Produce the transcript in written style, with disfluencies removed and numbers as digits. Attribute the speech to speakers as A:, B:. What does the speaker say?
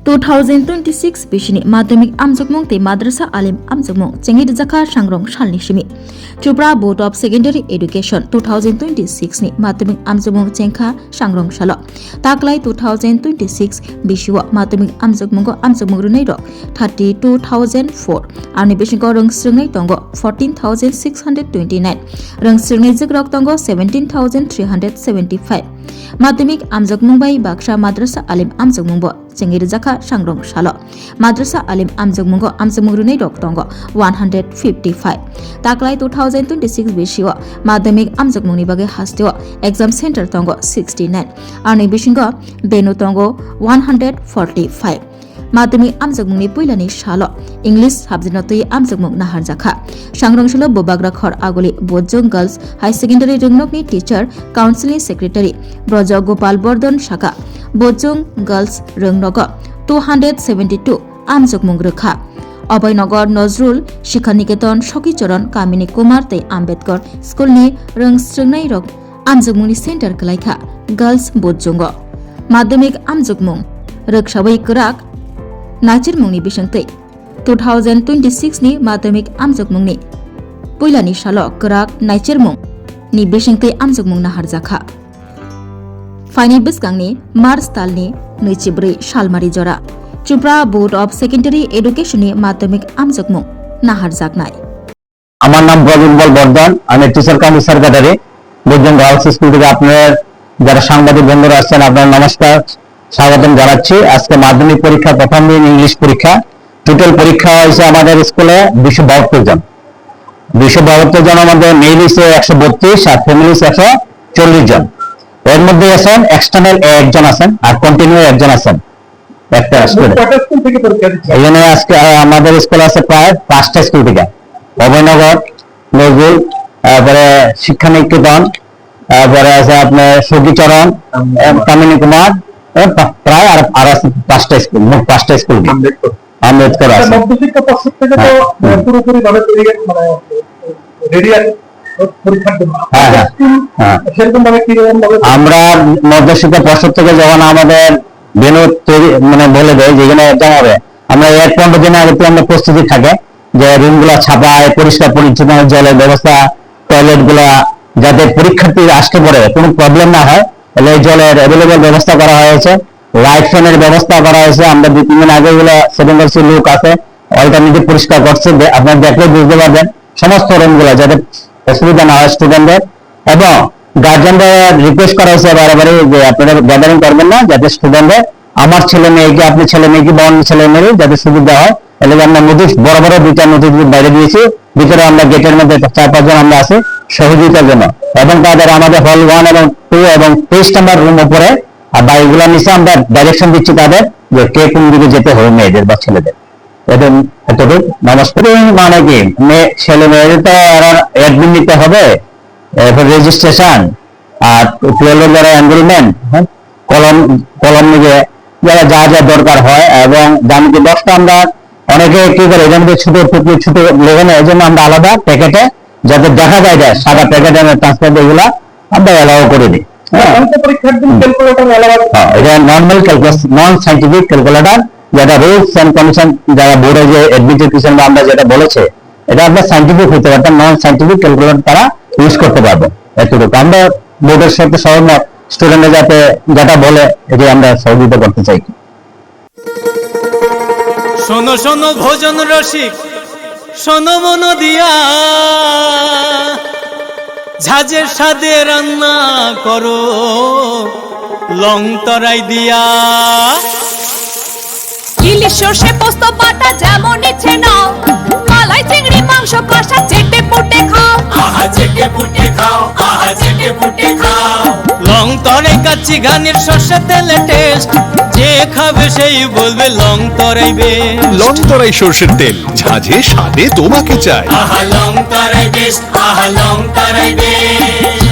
A: 2026 Bishini Madhyamik Amjokmung te Madrasa Alim Amjokmung Chengir Zakha Sangrong Shalni Shimi Tripura Board of Secondary Education 2026 ni Madhyamik Amjokmung Chengkha Sangrong Shalo Taklai 2026 Bishiwa Madhyamik Amjokmung Amjokmung Runai Rok 32,004 Arni Bishinko Rung Sringai Tongo 14,629 Rung Sringai Zikrok Tongo 17,375 Madhyamik Amjokmung bai Baksha Madrasa Alim Amjokmung bo Chengir Zakha Sangrong Shalo Madrasa Alim Amjokmung Amjokmung Runai Rok Tongo 155 Taklai 2026 Bishiwa Madhyamik Amjokmung ni bage hasteo Exam Center Tongo 69 Arni Bishinko Benu Tongo 145 Madhyamik Amjokmung ni puilani shalo English subject notoi Amjokmung nahar jakha Sangrong Shalo Bobagra Khor Agoli Bojong Girls High Secondary Rungnok ni teacher counseling secretary Brojo Gopal Bordon Shaka Bojong Girls Rungnogo 272 Amjokmung rekha Abhainagar Nazrul Shikhaniketon Shokicharan Kamini Kumar te Ambedkar School ni Rungsringnai Rok Amjokmung ni center kalaikha Girls Bojongo Madhyamik Amjokmung Roksabai Krak Nachir Mungni Bishangtei 2026 ni Madhyamik Amjokmung ni Puilani Shalo Krak Nachir Mung ni Bishangtei Amjokmung nahar jakha Final Biskangni Mars Talni Nichibri Shalmari Jora Tripura Board of Secondary Education ni Madhyamik Amjokmung nahar jaknai
B: আমার নাম প্রবীণ বর্ধন আমি teacher কাম secretary বৈজং girls school থেকে আপনাদের যারা সাংবাদিক বন্ধুরা আছেন আপনাদের নমস্কার স্বাগতম জানাচ্ছি আজকে মাধ্যমিক পরীক্ষা প্রথম দিন ইংলিশ পরীক্ষা টোটাল পরীক্ষা হয়েছে আমাদের স্কুলে 272 জন 272 জন আমাদের মেল হইছে 132 আর ফিমেল 140 জন এর মধ্যে আছেন এক্সটারনাল একজন আছেন আর কন্টিনিউ একজন আছেন একটা স্কুলে স্কুল থেকে পরীক্ষা দিচ্ছে এখানে আজকে আমাদের স্কুল আছে প্রায় 5টা স্কুল থেকে অভয়নগর নজরুল তারপরে শিক্ষানিকেতন তারপরে আছে আপনার সখীচরণ কামিনী কুমার প্রায় আর 5টা স্কুল মোট 5টা স্কুল আম্বেদকর আছে মধ্যশিক্ষা পর্ষদ থেকে তো পুরোপুরি ভাবে তৈরি মানে রেডি আছে পরীক্ষার জন্য সেরকম ভাবে কি আমরা মধ্যশিক্ষা পর্ষদ থেকে যখন আমাদের বেনু মানে বলে দেয় যেখানে এক্সাম হবে আমরা 1-15 দিন আগে আমরা প্রস্তুতি থাকে যে রুমগুলো ছাপায় পরিষ্কার পরিচ্ছন্ন জলের ব্যবস্থা টয়লেট গুলা যাতে পরীক্ষার্থী আসতে পারে কোনো প্রবলেম না হয় তাহলে জলের অ্যাভেলেবল ব্যবস্থা করা হয়েছে লাইট ফ্যানের ব্যবস্থা করা হয়েছে আমরা 2-3 দিন আগে গুলো সেকেন্ডারি লোক আছে অল্টারনেটিভ পরিষ্কার করছে আপনারা দেখলে বুঝতে পারবেন সমস্ত রুমগুলো যাতে অসুবিধা না হয় স্টুডেন্টদের এবং গার্জিয়ানদের রিকোয়েস্ট করা হয়েছে বারবারই যে আপনারা গ্যাদারিং করবেন না যাতে স্টুডেন্টদের আমার ছেলে মেয়েকে আপনি ছেলে মেয়েকে বোন ছেলে মেয়ে যাতে সুবিধা হয় এলে আমরা নোটিশ বড় বড় 2টা নোটিশ বাইরে দিয়েছি ভিতরে আমরা গেটের মধ্যে 4-5 জন আমরা আছি সহযোগিতার জন্য এবং তাদের আমাদের হল 1 এবং 2 এবং 23 নম্বর রুম উপরে আর বাইকগুলো নিচে আমরা ডাইরেকশন দিচ্ছি তাদের যে কে কোন দিকে যেতে হবে মেয়েদের বা ছেলেদের এতটুকু নমস্কার মানে কি ছেলে মেয়েদের তো অ্যাডমিন নিতে হবে এরপর রেজিস্ট্রেশন আর 12 যারা এনরোলমেন্ট কলম নিয়ে যারা যা যা দরকার হয় এবং জানি 10টা আমরা অনেকে কি করে এর মধ্যে ছোট লেভেলে এই জন্য আমরা আলাদা প্যাকেটে যাতে দেখা যায় যে সাদা প্যাকেটে আমরা ট্রান্সফার এগুলা আমরা অ্যালাউ করে দিই পরীক্ষার দিন ক্যালকুলেটর অ্যালাউ এটা নরমাল ক্যালকুলাস নন সায়েন্টিফিক ক্যালকুলেটর যেটা রুলস এন্ড কন্ডিশন যারা বোর্ডে যে এডমিটেশন আমরা যেটা বলেছে এটা আমরা সায়েন্টিফিক হতে পারবে নন সায়েন্টিফিক ক্যালকুলেটর তারা ইউজ করতে পারবে এতটুকু আমরা বোর্ডের সাথে সহমত স্টুডেন্টরা যাতে যেটা বলে এটা আমরা সহযোগিতা করতে চাই
C: শোনো শোনো ভোজন রসিক শোনো মন দিয়া ঝাঁঝের স্বাদে রান্না করো লং তরাই দিয়া
D: ইলিশ সর্ষে পোস্ত বাটা যেমন ইচ্ছে নাও মালাই চিংড়ি মাংস কষা চেটে পুটে খাও
C: আহা চেটে পুটে খাও আহা চেটে পুটে খাও লং তরাই কাচ্চি ঘানির সর্ষে তেলে টেস্ট যে খাবে সেই বলবে লং তরাই বেশ
E: লং তরাই সর্ষের তেল ঝাঁঝে স্বাদে তোমাকে চাই
C: আহা লং তরাই বেশ আহা লং তরাই বেশ